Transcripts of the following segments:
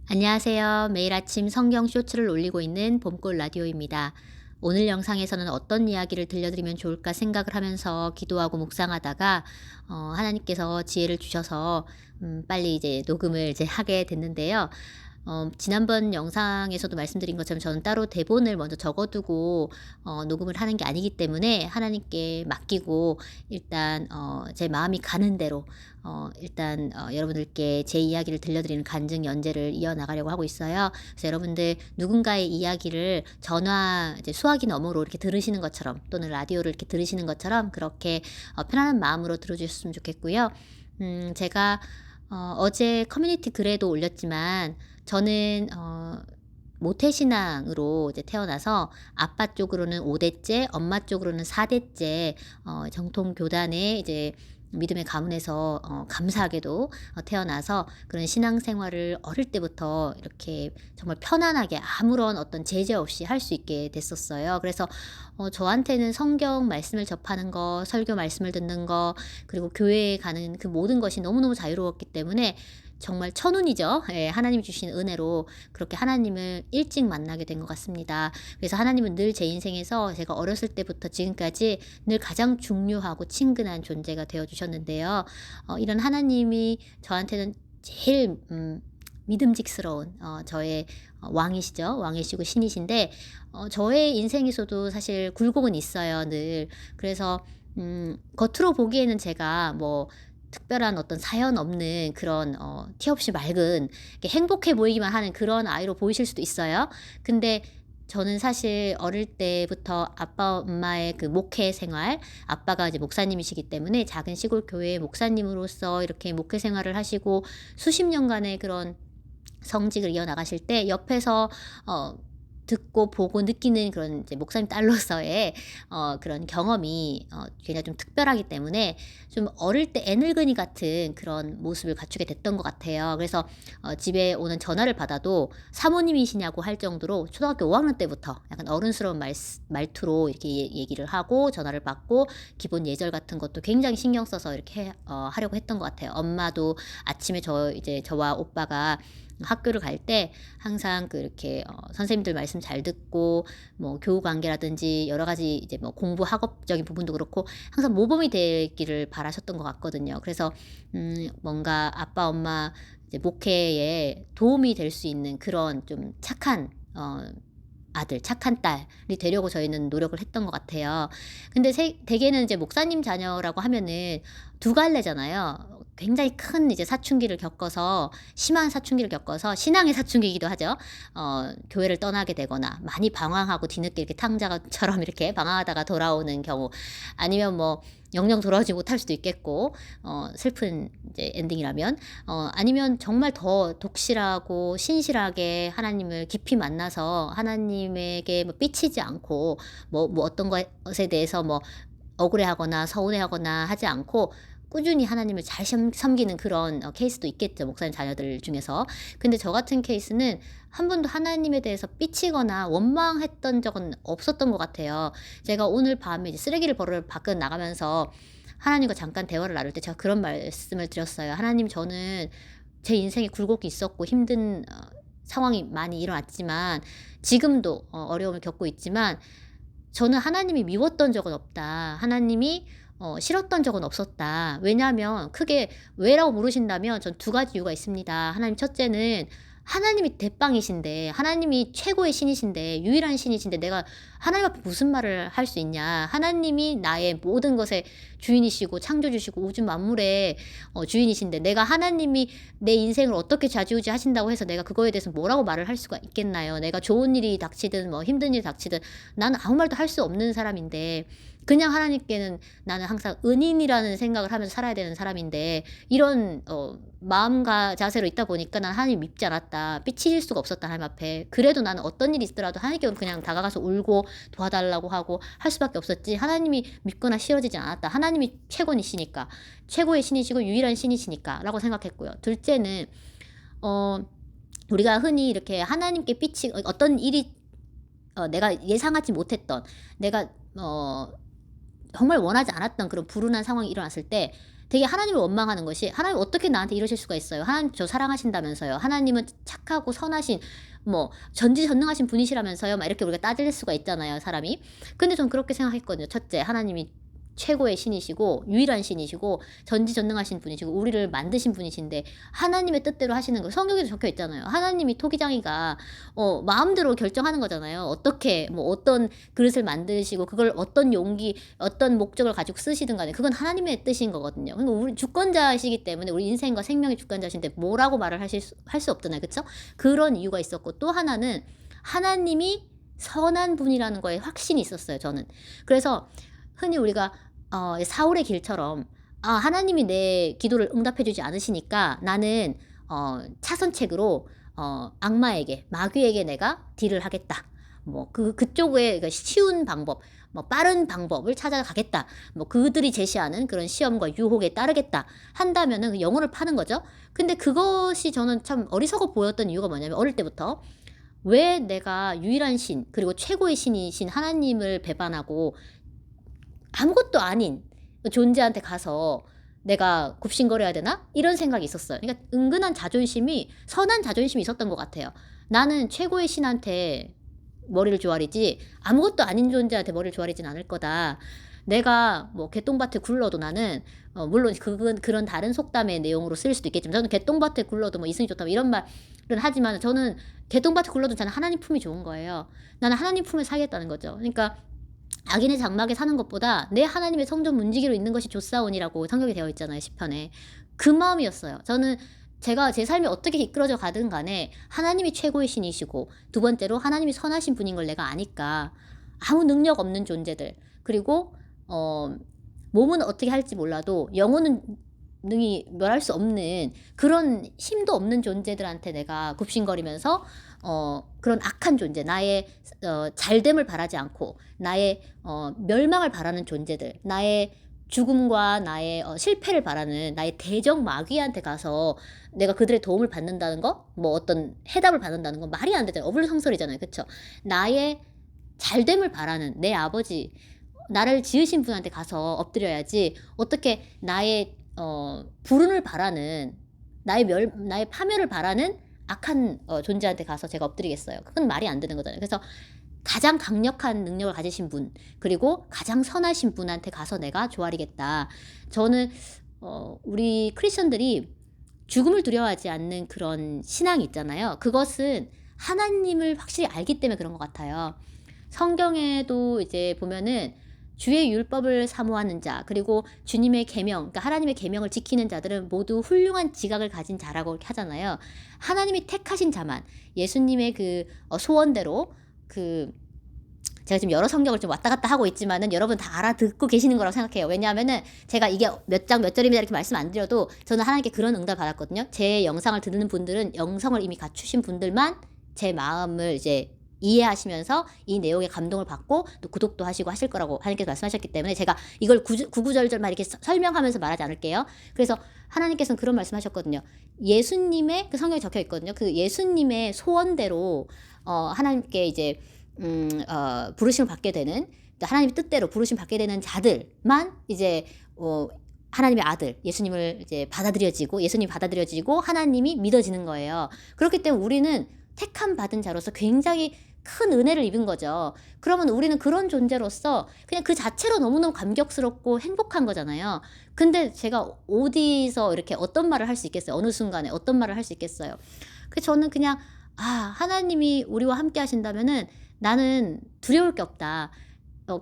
안녕하세요. 매일 아침 성경 쇼츠를 올리고 있는 봄꽃 라디오입니다. 오늘 영상에서는 어떤 이야기를 들려드리면 좋을까 생각을 하면서 기도하고 묵상하다가 하나님께서 지혜를 주셔서 빨리 이제 녹음을 이제 하게 됐는데요. 지난번 영상에서도 말씀드린 것처럼 저는 따로 대본을 먼저 적어두고 녹음을 하는 게 아니기 때문에 하나님께 맡기고 일단 제 마음이 가는 대로 일단 여러분들께 제 이야기를 들려드리는 간증 연재를 이어나가려고 하고 있어요. 그래서 여러분들 누군가의 이야기를 전화 이제 수화기 너머로 이렇게 들으시는 것처럼 또는 라디오를 이렇게 들으시는 것처럼 그렇게 편안한 마음으로 들어주셨으면 좋겠고요. 제가 어제 커뮤니티 글에도 올렸지만 저는 모태신앙으로 이제 태어나서 아빠 쪽으로는 5대째, 엄마 쪽으로는 4대째 정통 교단에 이제 믿음의 가문에서 감사하게도 태어나서 그런 신앙생활을 어릴 때부터 이렇게 정말 편안하게 아무런 어떤 제재 없이 할 수 있게 됐었어요. 그래서 저한테는 성경 말씀을 접하는 거, 설교 말씀을 듣는 거, 그리고 교회에 가는 그 모든 것이 너무너무 자유로웠기 때문에 정말 천운이죠. 예, 하나님이 주신 은혜로 그렇게 하나님을 일찍 만나게 된 것 같습니다. 그래서 하나님은 늘 제 인생에서 제가 어렸을 때부터 지금까지 늘 가장 중요하고 친근한 존재가 되어 주셨는데요. 이런 하나님이 저한테는 제일 믿음직스러운 저의 왕이시죠. 왕이시고 신이신데 저의 인생에서도 사실 굴곡은 있어요, 늘. 그래서 겉으로 보기에는 제가 뭐 특별한 어떤 사연 없는 그런 티 없이 맑은 이렇게 행복해 보이기만 하는 그런 아이로 보이실 수도 있어요. 근데 저는 사실 어릴 때부터 아빠 엄마의 그 목회 생활, 아빠가 이제 목사님이시기 때문에 작은 시골 교회의 목사님으로서 이렇게 목회 생활을 하시고 수십 년간의 그런 성직을 이어나가실 때 옆에서 어 듣고 보고 느끼는 그런 이제 목사님 딸로서의 그런 경험이 굉장히 좀 특별하기 때문에 좀 어릴 때 애늙은이 같은 그런 모습을 갖추게 됐던 것 같아요. 그래서 집에 오는 전화를 받아도 사모님이시냐고 할 정도로 초등학교 5학년 때부터 약간 어른스러운 말투로 이렇게 얘기를 하고 전화를 받고 기본 예절 같은 것도 굉장히 신경 써서 이렇게 하려고 했던 것 같아요. 엄마도 아침에 이제 저와 오빠가 학교를 갈 때 항상 이렇게 선생님들 말씀 잘 듣고 뭐 교우 관계라든지 여러 가지 이제 뭐 공부 학업적인 부분도 그렇고 항상 모범이 되기를 바라셨던 것 같거든요. 그래서 뭔가 아빠 엄마 이제 목회에 도움이 될 수 있는 그런 좀 착한 아들, 착한 딸이 되려고 저희는 노력을 했던 것 같아요. 근데 대개는 이제 목사님 자녀라고 하면은 두 갈래잖아요. 굉장히 큰 이제 사춘기를 겪어서 심한 사춘기를 겪어서 신앙의 사춘기이기도 하죠. 교회를 떠나게 되거나 많이 방황하고 뒤늦게 이렇게 탕자처럼 이렇게 방황하다가 돌아오는 경우 아니면 뭐 영영 돌아오지 못할 수도 있겠고 슬픈 이제 엔딩이라면 아니면 정말 더 독실하고 신실하게 하나님을 깊이 만나서 하나님에게 뭐 삐치지 않고 뭐 어떤 것에 대해서 뭐 억울해하거나 서운해하거나 하지 않고 꾸준히 하나님을 잘 섬기는 그런 케이스도 있겠죠, 목사님 자녀들 중에서. 근데 저 같은 케이스는 한 번도 하나님에 대해서 삐치거나 원망했던 적은 없었던 것 같아요. 제가 오늘 밤에 이제 쓰레기를 버리러 밖에 나가면서 하나님과 잠깐 대화를 나눌 때 제가 그런 말씀을 드렸어요. "하나님, 저는 제 인생에 굴곡이 있었고 힘든 상황이 많이 일어났지만 지금도 어려움을 겪고 있지만 저는 하나님이 미웠던 적은 없다. 하나님이 싫었던 적은 없었다. 왜냐하면 크게 왜라고 물으신다면 전 두 가지 이유가 있습니다. 하나님, 첫째는 하나님이 대빵이신데 하나님이 최고의 신이신데 유일한 신이신데 내가 하나님 앞에 무슨 말을 할 수 있냐. 하나님이 나의 모든 것의 주인이시고 창조주시고 우주 만물의 주인이신데 내가 하나님이 내 인생을 어떻게 좌지우지 하신다고 해서 내가 그거에 대해서 뭐라고 말을 할 수가 있겠나요. 내가 좋은 일이 닥치든 뭐 힘든 일이 닥치든 나는 아무 말도 할 수 없는 사람인데 그냥 하나님께는 나는 항상 은인이라는 생각을 하면서 살아야 되는 사람인데 이런 마음과 자세로 있다 보니까 난 하나님 믿지 않았다. 삐칠 수가 없었다, 하나님 앞에. 그래도 나는 어떤 일이 있더라도 하나님께 그냥 다가가서 울고 도와달라고 하고 할 수밖에 없었지 하나님이 믿거나 싫어지지 않았다. 하나님이 최고이시니까. 최고의 신이시고 유일한 신이시니까 라고 생각했고요. 둘째는 어 우리가 흔히 이렇게 하나님께 어떤 일이 내가 예상하지 못했던 내가 정말 원하지 않았던 그런 불운한 상황이 일어났을 때 되게 하나님을 원망하는 것이 '하나님 어떻게 나한테 이러실 수가 있어요? 하나님 저 사랑하신다면서요. 하나님은 착하고 선하신 뭐 전지전능하신 분이시라면서요.' 막 이렇게 우리가 따질 수가 있잖아요, 사람이. 근데 전 그렇게 생각했거든요. 첫째, 하나님이 최고의 신이시고 유일한 신이시고 전지전능하신 분이시고 우리를 만드신 분이신데 하나님의 뜻대로 하시는 거 성경에도 적혀 있잖아요. 하나님이 토기장이가 마음대로 결정하는 거잖아요. 어떻게 뭐 어떤 그릇을 만드시고 그걸 어떤 용기 어떤 목적을 가지고 쓰시든 간에 그건 하나님의 뜻인 거거든요. 그러니까 우리 주권자시기 때문에 우리 인생과 생명의 주권자신데 뭐라고 말을 할 수 없잖아요. 그쵸? 그런 이유가 있었고 또 하나는 하나님이 선한 분이라는 거에 확신이 있었어요, 저는. 그래서 흔히 우리가 사울의 길처럼 하나님이 내 기도를 응답해 주지 않으시니까 나는 차선책으로 악마에게 마귀에게 내가 딜을 하겠다. 뭐 그쪽에 쉬운 방법 뭐 빠른 방법을 찾아가겠다. 뭐 그들이 제시하는 그런 시험과 유혹에 따르겠다 한다면은 그 영혼을 파는 거죠. 근데 그것이 저는 참 어리석어 보였던 이유가 뭐냐면 어릴 때부터 왜 내가 유일한 신 그리고 최고의 신이신 하나님을 배반하고 아무것도 아닌 존재한테 가서 내가 굽신거려야 되나? 이런 생각이 있었어요. 그러니까 은근한 자존심이 선한 자존심이 있었던 것 같아요. 나는 최고의 신한테 머리를 조아리지 아무것도 아닌 존재한테 머리를 조아리진 않을 거다. 내가 뭐 개똥밭에 굴러도 나는 물론 그건 그런 다른 속담의 내용으로 쓰일 수도 있겠지만 저는 개똥밭에 굴러도 뭐 이승이 좋다 이런 말은 하지만 저는 개똥밭에 굴러도 저는 하나님 품이 좋은 거예요. 나는 하나님 품에 살겠다는 거죠. 그러니까 악인의 장막에 사는 것보다 내 하나님의 성전 문지기로 있는 것이 좋사오니라고 성경에 되어 있잖아요, 시편에. 그 마음이었어요. 저는 제가 제 삶이 어떻게 이끌어져 가든 간에 하나님이 최고의 신이시고 두 번째로 하나님이 선하신 분인 걸 내가 아니까 아무 능력 없는 존재들 그리고 몸은 어떻게 할지 몰라도 영혼은 능히 멸할 수 없는 그런 힘도 없는 존재들한테 내가 굽신거리면서 그런 악한 존재 나의 잘됨을 바라지 않고 나의 멸망을 바라는 존재들 나의 죽음과 나의 실패를 바라는 나의 대적 마귀한테 가서 내가 그들의 도움을 받는다는 거 뭐 어떤 해답을 받는다는 건 말이 안 되잖아요. 어불성설이잖아요. 그쵸? 나의 잘됨을 바라는 내 아버지 나를 지으신 분한테 가서 엎드려야지 어떻게 나의 불운을 바라는 나의 파멸을 바라는 악한 존재한테 가서 제가 엎드리겠어요. 그건 말이 안 되는 거잖아요. 그래서 가장 강력한 능력을 가지신 분 그리고 가장 선하신 분한테 가서 내가 조아리겠다. 저는 우리 크리스천들이 죽음을 두려워하지 않는 그런 신앙이 있잖아요. 그것은 하나님을 확실히 알기 때문에 그런 것 같아요. 성경에도 이제 보면은 주의 율법을 사모하는 자 그리고 주님의 계명 그러니까 하나님의 계명을 지키는 자들은 모두 훌륭한 지각을 가진 자라고 이렇게 하잖아요. 하나님이 택하신 자만 예수님의 그 소원대로 제가 지금 여러 성경을 좀 왔다 갔다 하고 있지만은 여러분 다 알아듣고 계시는 거라고 생각해요. 왜냐하면은 제가 이게 몇 장 몇 절입니다 이렇게 말씀 안 드려도 저는 하나님께 그런 응답 받았거든요. 제 영상을 듣는 분들은 영성을 이미 갖추신 분들만 제 마음을 이제 이해하시면서 이 내용에 감동을 받고 또 구독도 하시고 하실 거라고 하나님께서 말씀하셨기 때문에 제가 이걸 구구절절만 이렇게 설명하면서 말하지 않을게요. 그래서 하나님께서는 그런 말씀하셨거든요. 예수님의 그 성경에 적혀 있거든요. 그 예수님의 소원대로 하나님께 이제 부르심을 받게 되는 하나님의 뜻대로 부르심 받게 되는 자들만 이제 하나님의 아들 예수님을 이제 받아들여지고 예수님이 받아들여지고 하나님이 믿어지는 거예요. 그렇기 때문에 우리는 택함 받은 자로서 굉장히 큰 은혜를 입은 거죠. 그러면 우리는 그런 존재로서 그냥 그 자체로 너무너무 감격스럽고 행복한 거잖아요. 근데 제가 어디서 이렇게 어떤 말을 할 수 있겠어요? 어느 순간에 어떤 말을 할 수 있겠어요? 그래서 저는 그냥 하나님이 우리와 함께 하신다면은 나는 두려울 게 없다.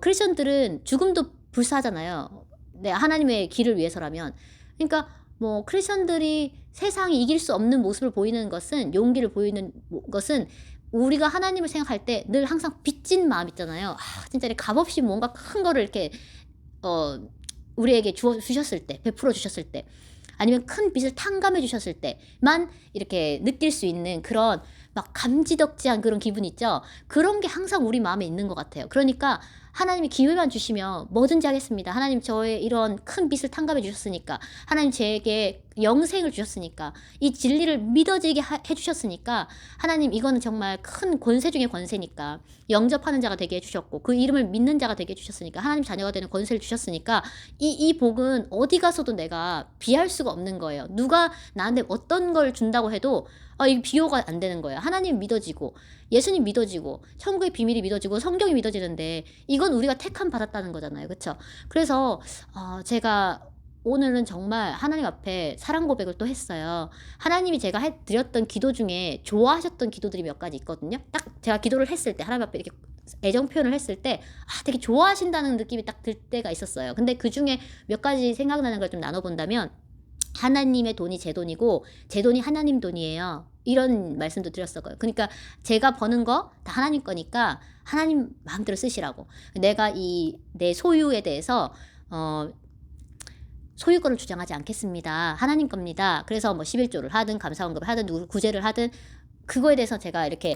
크리스천들은 죽음도 불사하잖아요. 네, 하나님의 길을 위해서라면. 그러니까 뭐 크리스천들이 세상이 이길 수 없는 모습을 보이는 것은 용기를 보이는 것은 우리가 하나님을 생각할 때 늘 항상 빚진 마음 있잖아요. 진짜 값없이 뭔가 큰 거를 이렇게 우리에게 주셨을 때 베풀어 주셨을 때 아니면 큰 빚을 탕감해 주셨을 때만 이렇게 느낄 수 있는 그런 막 감지덕지한 그런 기분 있죠. 그런 게 항상 우리 마음에 있는 것 같아요. 그러니까 하나님이 기회만 주시면 뭐든지 하겠습니다. 하나님 저의 이런 큰 빚을 탕감해 주셨으니까, 하나님 제게 영생을 주셨으니까, 이 진리를 믿어지게 해주셨으니까, 하나님 이거는 정말 큰 권세 중의 권세니까, 영접하는 자가 되게 해주셨고 그 이름을 믿는 자가 되게 해주셨으니까, 하나님 자녀가 되는 권세를 주셨으니까, 이 복은 어디 가서도 내가 비할 수가 없는 거예요. 누가 나한테 어떤 걸 준다고 해도 이 비교가 안 되는 거예요. 하나님 믿어지고, 예수님 믿어지고, 천국의 비밀이 믿어지고, 성경이 믿어지는데 이건 우리가 택함 받았다는 거잖아요. 그렇죠? 그래서 제가 오늘은 정말 하나님 앞에 사랑 고백을 또 했어요. 하나님이 제가 드렸던 기도 중에 좋아하셨던 기도들이 몇 가지 있거든요. 딱 제가 기도를 했을 때, 하나님 앞에 이렇게 애정 표현을 했을 때 되게 좋아하신다는 느낌이 딱 들 때가 있었어요. 근데 그 중에 몇 가지 생각나는 걸 좀 나눠본다면, 하나님의 돈이 제 돈이고 제 돈이 하나님 돈이에요. 이런 말씀도 드렸었고요. 그러니까 제가 버는 거 다 하나님 거니까 하나님 마음대로 쓰시라고. 내가 내 소유에 대해서 소유권을 주장하지 않겠습니다. 하나님 겁니다. 그래서 뭐 11조를 하든 감사원금을 하든 누구 구제를 하든 그거에 대해서 제가 이렇게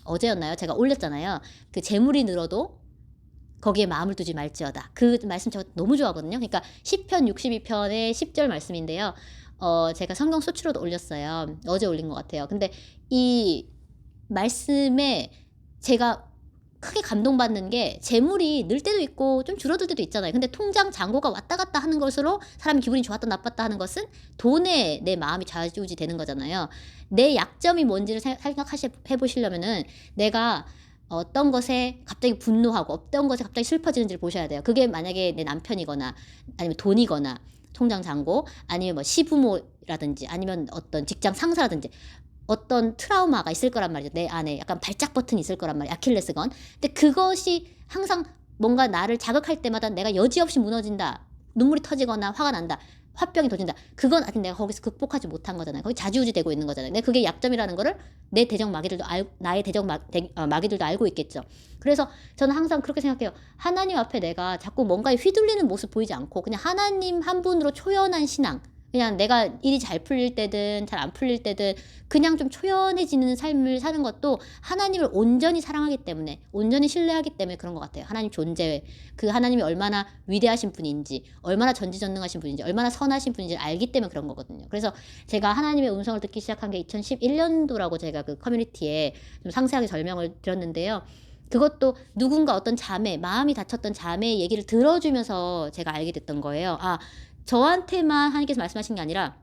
어제였나요? 제가 올렸잖아요. 그 재물이 늘어도 거기에 마음을 두지 말지어다. 그 말씀 제가 너무 좋아하거든요. 그러니까 시편 62편의 10절 말씀인데요. 제가 성경 소추로도 올렸어요. 어제 올린 것 같아요. 근데 이 말씀에 제가 크게 감동받는 게, 재물이 늘 때도 있고 좀 줄어들 때도 있잖아요. 근데 통장 잔고가 왔다 갔다 하는 것으로 사람이 기분이 좋았다 나빴다 하는 것은 돈에 내 마음이 좌지우지 되는 거잖아요. 내 약점이 뭔지를 생각해 보시려면은, 내가 어떤 것에 갑자기 분노하고 어떤 것에 갑자기 슬퍼지는지를 보셔야 돼요. 그게 만약에 내 남편이거나 아니면 돈이거나 통장 잔고, 아니면 뭐 시부모라든지 아니면 어떤 직장 상사라든지 어떤 트라우마가 있을 거란 말이죠. 내 안에 약간 발작 버튼이 있을 거란 말이에요. 아킬레스건. 근데 그것이 항상 뭔가 나를 자극할 때마다 내가 여지없이 무너진다, 눈물이 터지거나 화가 난다, 화병이 터진다, 그건 아직 내가 거기서 극복하지 못한 거잖아요. 거기 좌지우지 되고 있는 거잖아요. 근데 그게 약점이라는 거를 내 대적 마귀들도 나의 대적 마귀들도 알고 있겠죠. 그래서 저는 항상 그렇게 생각해요. 하나님 앞에 내가 자꾸 뭔가에 휘둘리는 모습 보이지 않고 그냥 하나님 한 분으로 초연한 신앙, 그냥 내가 일이 잘 풀릴 때든 잘 안 풀릴 때든 그냥 좀 초연해지는 삶을 사는 것도 하나님을 온전히 사랑하기 때문에, 온전히 신뢰하기 때문에 그런 것 같아요. 하나님 존재, 그 하나님이 얼마나 위대하신 분인지, 얼마나 전지전능하신 분인지, 얼마나 선하신 분인지를 알기 때문에 그런 거거든요. 그래서 제가 하나님의 음성을 듣기 시작한 게 2011년도라고 제가 그 커뮤니티에 좀 상세하게 설명을 드렸는데요. 그것도 누군가 어떤 자매, 마음이 다쳤던 자매의 얘기를 들어주면서 제가 알게 됐던 거예요. 저한테만 하나님께서 말씀하신 게 아니라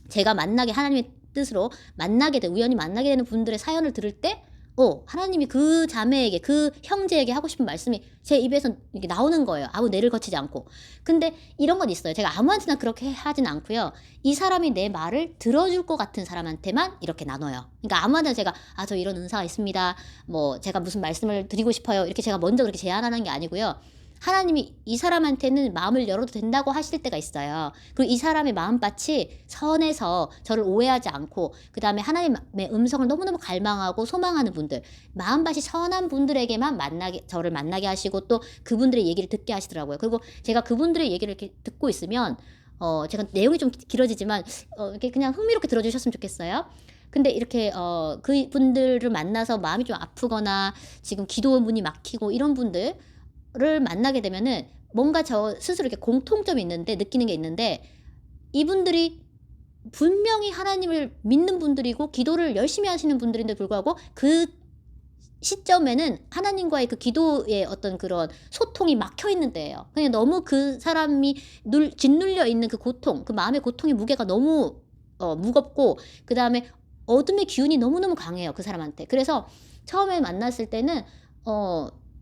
제가 하나님의 뜻으로 우연히 만나게 되는 분들의 사연을 들을 때 하나님이 그 자매에게, 그 형제에게 하고 싶은 말씀이 제 입에서 이렇게 나오는 거예요. 아무 뇌를 거치지 않고. 근데 이런 건 있어요. 제가 아무한테나 그렇게 하진 않고요. 이 사람이 내 말을 들어줄 것 같은 사람한테만 이렇게 나눠요. 그러니까 아무한테나 제가 저 이런 은사가 있습니다, 뭐 제가 무슨 말씀을 드리고 싶어요, 이렇게 제가 먼저 그렇게 제안하는 게 아니고요. 하나님이 이 사람한테는 마음을 열어도 된다고 하실 때가 있어요. 그리고 이 사람의 마음밭이 선해서 저를 오해하지 않고, 그 다음에 하나님의 음성을 너무너무 갈망하고 소망하는 분들, 마음밭이 선한 분들에게만 저를 만나게 하시고 또 그분들의 얘기를 듣게 하시더라고요. 그리고 제가 그분들의 얘기를 이렇게 듣고 있으면 제가 내용이 좀 길어지지만 이렇게 그냥 흥미롭게 들어주셨으면 좋겠어요. 근데 이렇게 그분들을 만나서 마음이 좀 아프거나 지금 기도 문이 막히고 이런 분들 를 만나게 되면은 뭔가 저 스스로 이렇게 공통점이 있는데, 느끼는 게 있는데, 이분들이 분명히 하나님을 믿는 분들이고 기도를 열심히 하시는 분들인데 불구하고 그 시점에는 하나님과의 그 기도의 어떤 그런 소통이 막혀 있는 때예요. 그냥 너무 그 사람이 짓눌려 있는 그 고통, 그 마음의 고통의 무게가 너무 무겁고, 그 다음에 어둠의 기운이 너무너무 강해요, 그 사람한테. 그래서 처음에 만났을 때는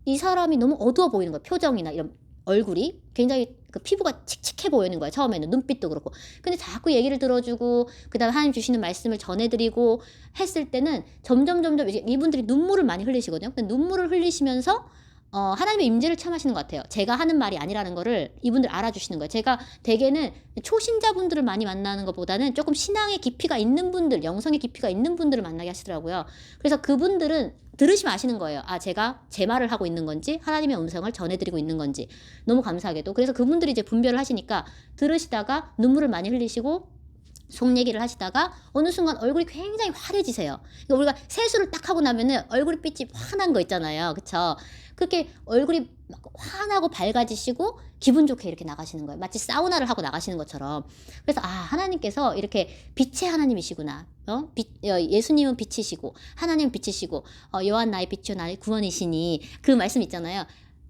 이 사람이 너무 어두워 보이는 거예요. 표정이나 이런 얼굴이 굉장히 그 피부가 칙칙해 보이는 거예요. 처음에는 눈빛도 그렇고. 근데 자꾸 얘기를 들어주고 그다음에 하나님 주시는 말씀을 전해드리고 했을 때는 점점 이제 이분들이 눈물을 많이 흘리시거든요. 근데 눈물을 흘리시면서 하나님의 임재를 체험하시는 것 같아요. 제가 하는 말이 아니라는 거를 이분들 알아주시는 거예요. 제가 대개는 초신자분들을 많이 만나는 것보다는 조금 신앙의 깊이가 있는 분들, 영성의 깊이가 있는 분들을 만나게 하시더라고요. 그래서 그분들은 들으시면 아시는 거예요. 제가 제 말을 하고 있는 건지 하나님의 음성을 전해드리고 있는 건지. 너무 감사하게도. 그래서 그분들이 이제 분별을 하시니까 들으시다가 눈물을 많이 흘리시고 속 얘기를 하시다가 어느 순간 얼굴이 굉장히 환해지세요. 그러니까 우리가 세수를 딱 하고 나면은 얼굴이 빛이 환한 거 있잖아요. 그쵸? 그렇게 얼굴이 막 환하고 밝아지시고 기분 좋게 이렇게 나가시는 거예요. 마치 사우나를 하고 나가시는 것처럼. 그래서 하나님께서 이렇게 빛의 하나님이시구나. 예수님은 빛이시고 하나님은 빛이시고 여호와 나의 빛이요 나의 구원이시니, 그 말씀 있잖아요.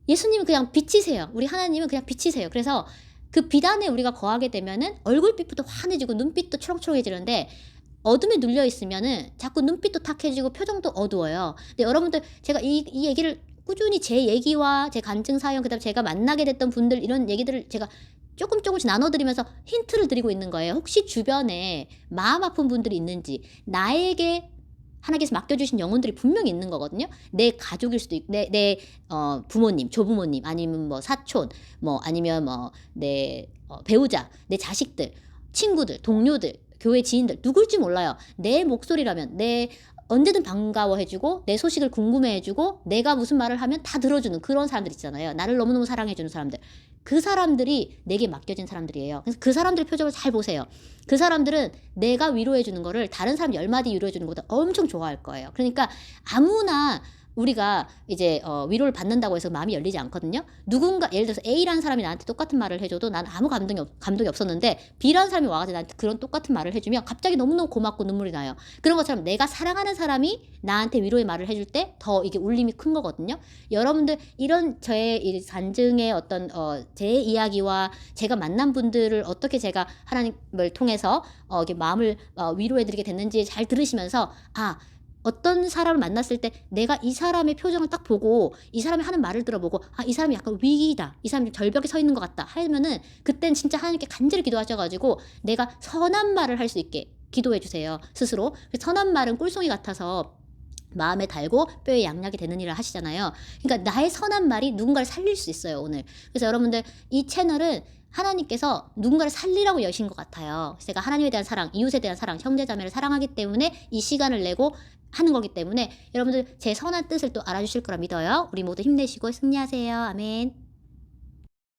예수님은 그냥 빛이세요. 우리 하나님은 그냥 빛이세요. 그래서 그 빛 안에 우리가 거하게 되면은 얼굴빛부터 환해지고 눈빛도 초록초록해지는데, 어둠에 눌려 있으면은 자꾸 눈빛도 탁해지고 표정도 어두워요. 근데 여러분들, 제가 이 얘기를 꾸준히 제 얘기와 제 간증 사연, 그다음에 제가 만나게 됐던 분들 이런 얘기들을 제가 조금씩 나눠드리면서 힌트를 드리고 있는 거예요. 혹시 주변에 마음 아픈 분들이 있는지, 나에게 하나님께서 맡겨주신 영혼들이 분명히 있는 거거든요. 내 가족일 수도 있고, 내 부모님, 조부모님, 아니면 뭐 사촌, 뭐 아니면 뭐 내 배우자, 내 자식들, 친구들, 동료들, 교회 지인들, 누굴지 몰라요. 내 목소리라면 언제든 반가워해주고 내 소식을 궁금해해주고 내가 무슨 말을 하면 다 들어주는 그런 사람들 있잖아요. 나를 너무너무 사랑해주는 사람들. 그 사람들이 내게 맡겨진 사람들이에요. 그래서 그 사람들의 표정을 잘 보세요. 그 사람들은 내가 위로해주는 거를 다른 사람 10마디 위로해주는 것보다 엄청 좋아할 거예요. 그러니까 아무나 우리가 이제 위로를 받는다고 해서 마음이 열리지 않거든요. 누군가, 예를 들어서 A라는 사람이 나한테 똑같은 말을 해줘도 난 아무 감동이 없었는데, B라는 사람이 와가지고 나한테 그런 똑같은 말을 해주면 갑자기 너무너무 고맙고 눈물이 나요. 그런 것처럼 내가 사랑하는 사람이 나한테 위로의 말을 해줄 때 더 이게 울림이 큰 거거든요. 여러분들, 이런 저의 이 간증의 어떤 제 이야기와 제가 만난 분들을 어떻게 제가 하나님을 통해서 이렇게 마음을 위로해드리게 됐는지 잘 들으시면서, 어떤 사람을 만났을 때 내가 이 사람의 표정을 딱 보고 이 사람이 하는 말을 들어보고 이 사람이 약간 위기다, 이 사람이 절벽에 서 있는 것 같다 하면은, 그땐 진짜 하나님께 간절히 기도하셔가지고 내가 선한 말을 할 수 있게 기도해 주세요, 스스로. 선한 말은 꿀송이 같아서 마음에 달고 뼈에 양약이 되는 일을 하시잖아요. 그러니까 나의 선한 말이 누군가를 살릴 수 있어요, 오늘. 그래서 여러분들, 이 채널은 하나님께서 누군가를 살리라고 여신 것 같아요. 제가 하나님에 대한 사랑, 이웃에 대한 사랑, 형제자매를 사랑하기 때문에 이 시간을 내고 하는 거기 때문에 여러분들 제 선한 뜻을 또 알아주실 거라 믿어요. 우리 모두 힘내시고 승리하세요. 아멘.